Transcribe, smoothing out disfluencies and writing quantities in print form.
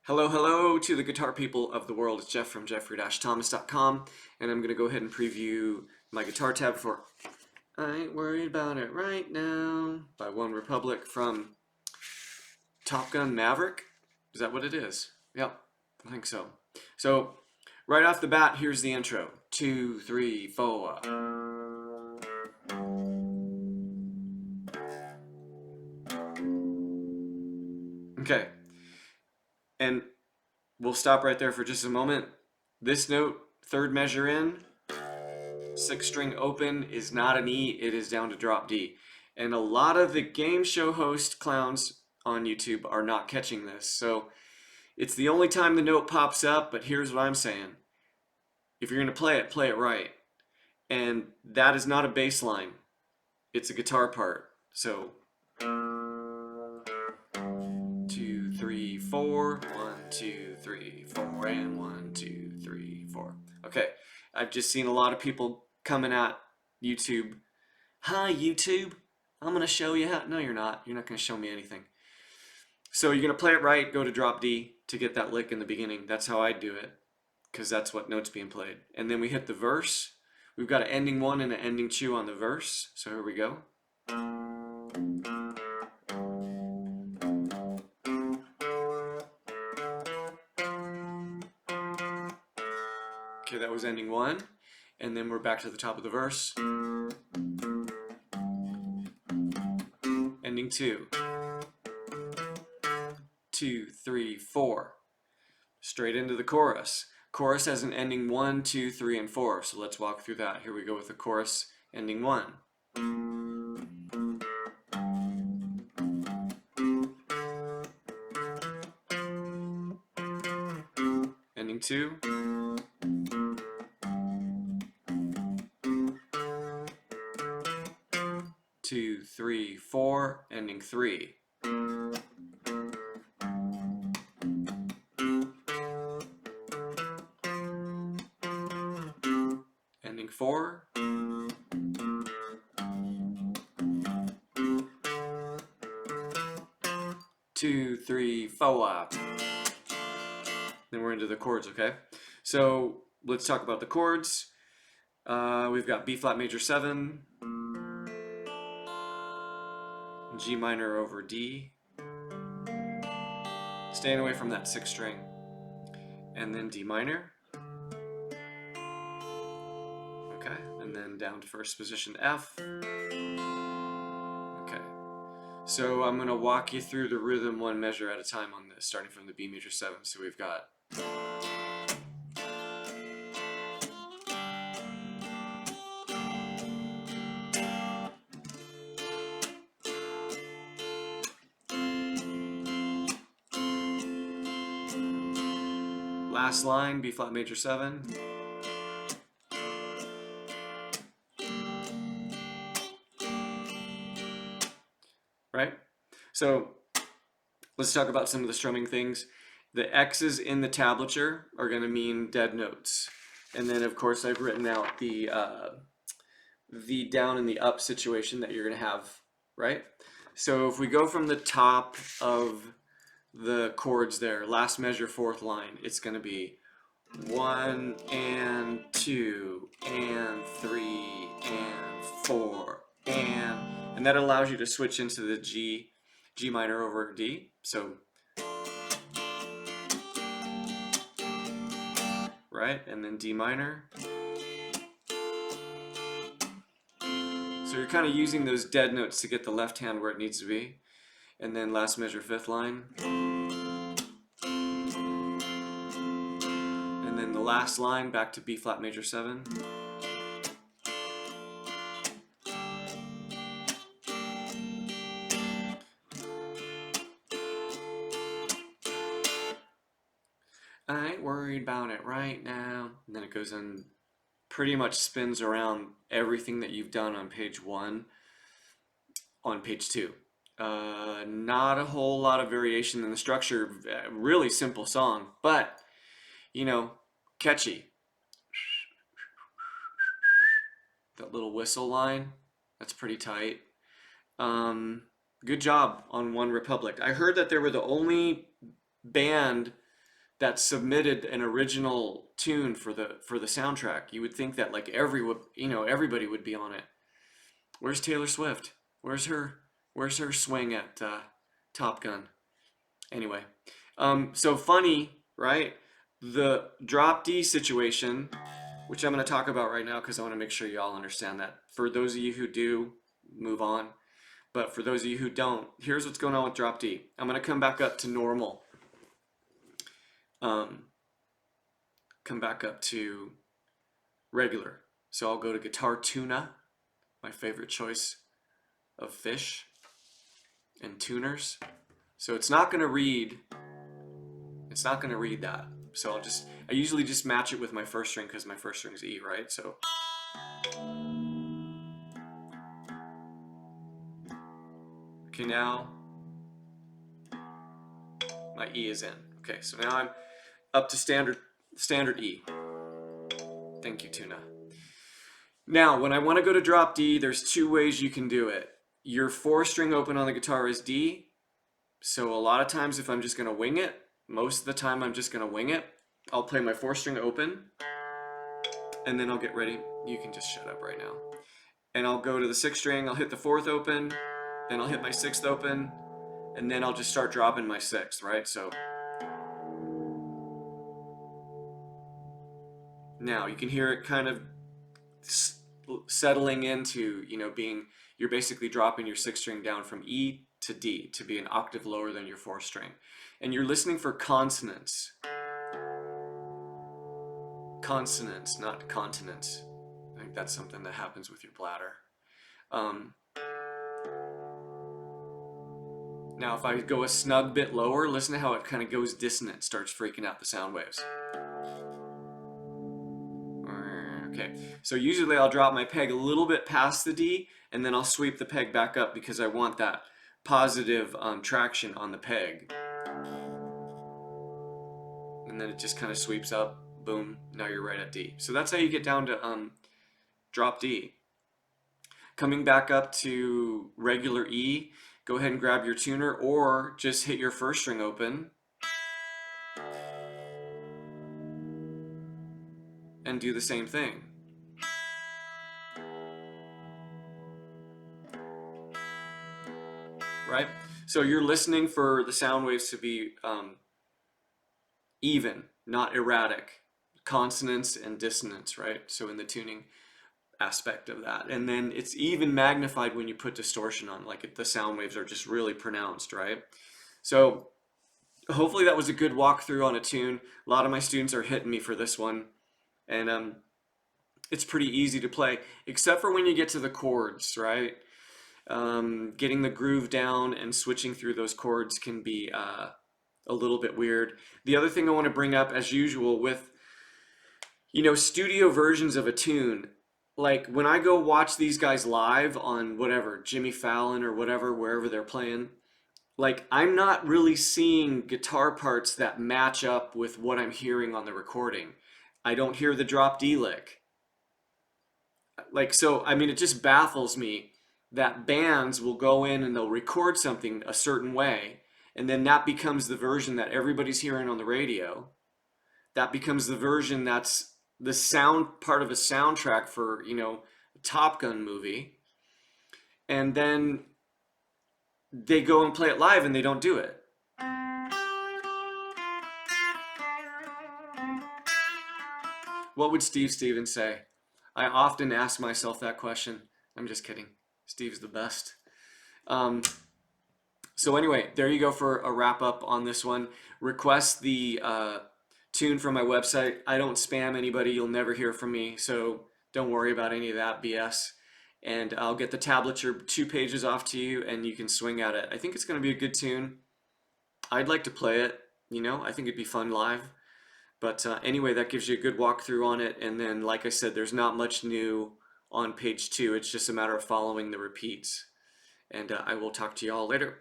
Hello, hello to the guitar people of the world. It's Jeff from jeffrey-thomas.com, and I'm going to go ahead and preview my guitar tab for I Ain't Worried About It Right Now by OneRepublic from Top Gun Maverick. Is that what it is? Yep, I think so. So, right off the bat, here's the intro. 2, 3, 4. Okay, and we'll stop right there for just a moment. This note, third measure in, sixth string open, is not an E, it is down to drop D. And a lot of the game show host clowns on YouTube are not catching this. So it's the only time the note pops up, but here's what I'm saying. If you're going to play it right. And that is not a bass line. It's a guitar part. So 2, 3, 4, 1, 2, 3, 4, and 1, 2, 3, 4. Okay, I've just seen a lot of people coming at YouTube. Hi, YouTube. I'm going to show you how. No, you're not. You're not going to show me anything. So you're going to play it right, go to drop D to get that lick in the beginning. That's how I do it, because that's what note's being played. And then we hit the verse. We've got an ending 1 and an ending 2 on the verse. So here we go. Okay, that was ending 1. And then we're back to the top of the verse. Ending 2. 2, 3, 4. Straight into the chorus. Chorus has an ending 1, 2, 3, and 4. So let's walk through that. Here we go with the chorus ending 1. Ending 2. Two, 3, 4, ending 3. Ending 4. Two, 3, 4. Then we're into the chords, okay? So let's talk about the chords. We've got B flat major 7, G minor over D, staying away from that 6th string, and then D minor. Okay, and then down to first position F. Okay, so I'm going to walk you through the rhythm one measure at a time on this, starting from the B major 7. So we've got last line, B flat major 7. Right? So let's talk about some of the strumming things. The X's in the tablature are going to mean dead notes. And then, of course, I've written out the down and the up situation that you're going to have, right? So if we go from the top of the chords there, last measure, 4th line, it's going to be 1 and 2 and 3 and 4 and that allows you to switch into the G minor over D. So, right, and then D minor. So you're kind of using those dead notes to get the left hand where it needs to be. And then last measure, 5th line. And then the last line back to B flat major 7. I ain't worried about it right now. And then it goes in, pretty much spins around everything that you've done on page 1 on page 2. Not a whole lot of variation in the structure. Really simple song, but, you know, catchy. That little whistle line, that's pretty tight. Good job on OneRepublic. I heard that they were the only band that submitted an original tune for the soundtrack. You would think that like everybody would be on it. Where's Taylor Swift? Where's her swing at Top Gun? Anyway, so funny, right? The drop D situation, which I'm going to talk about right now because I want to make sure you all understand that. For those of you who do, move on. But for those of you who don't, here's what's going on with drop D. I'm going to come back up to normal. Come back up to regular. So I'll go to guitar tuna, my favorite choice of fish and tuners. So it's not going to read that. So I usually just match it with my first string because my first string is E, right? So okay, now my E is in. Okay, so now I'm up to standard E. Thank you, Tuna. Now, when I want to go to drop D, there's two ways you can do it. Your 4-string open on the guitar is D. So a lot of times if I'm just going to wing it, most of the time I'm just going to wing it, I'll play my 4-string open, and then I'll get ready. You can just shut up right now. And I'll go to the 6th string, I'll hit the 4th open, then I'll hit my 6th open, and then I'll just start dropping my 6th, right? So now you can hear it kind of settling into, you're basically dropping your 6th string down from E to D to be an octave lower than your 4th string. And you're listening for consonants. Consonants, not continents. I think that's something that happens with your bladder. Now if I go a snug bit lower, listen to how it kind of goes dissonant, starts freaking out the sound waves. Okay, so usually I'll drop my peg a little bit past the D, and then I'll sweep the peg back up because I want that positive traction on the peg. And then it just kind of sweeps up, boom, now you're right at D. So that's how you get down to drop D. Coming back up to regular E, go ahead and grab your tuner or just hit your 1st string open and do the same thing. Right? So you're listening for the sound waves to be even, not erratic. Consonants and dissonance, right? So in the tuning aspect of that. And then it's even magnified when you put distortion on, like the sound waves are just really pronounced, right? So hopefully that was a good walkthrough on a tune. A lot of my students are hitting me for this one. And it's pretty easy to play, except for when you get to the chords, right? Getting the groove down and switching through those chords can be a little bit weird. The other thing I want to bring up, as usual, with studio versions of a tune, like when I go watch these guys live on whatever, Jimmy Fallon or whatever, wherever they're playing, like I'm not really seeing guitar parts that match up with what I'm hearing on the recording. I don't hear the drop D lick. Like, so, I mean, it just baffles me that bands will go in and they'll record something a certain way, and then that becomes the version that everybody's hearing on the radio. That becomes the version that's the sound part of a soundtrack for, a Top Gun movie. And then they go and play it live and they don't do it. What would Steve Stevens say? I often ask myself that question. I'm just kidding. Steve's the best. So anyway, there you go for a wrap up on this one. Request the tune from my website. I don't spam anybody. You'll never hear from me. So don't worry about any of that BS. And I'll get the tablature 2 pages off to you and you can swing at it. I think it's going to be a good tune. I'd like to play it. I think it'd be fun live. But anyway, that gives you a good walkthrough on it. And then, like I said, there's not much new on page 2. It's just a matter of following the repeats. And I will talk to you all later.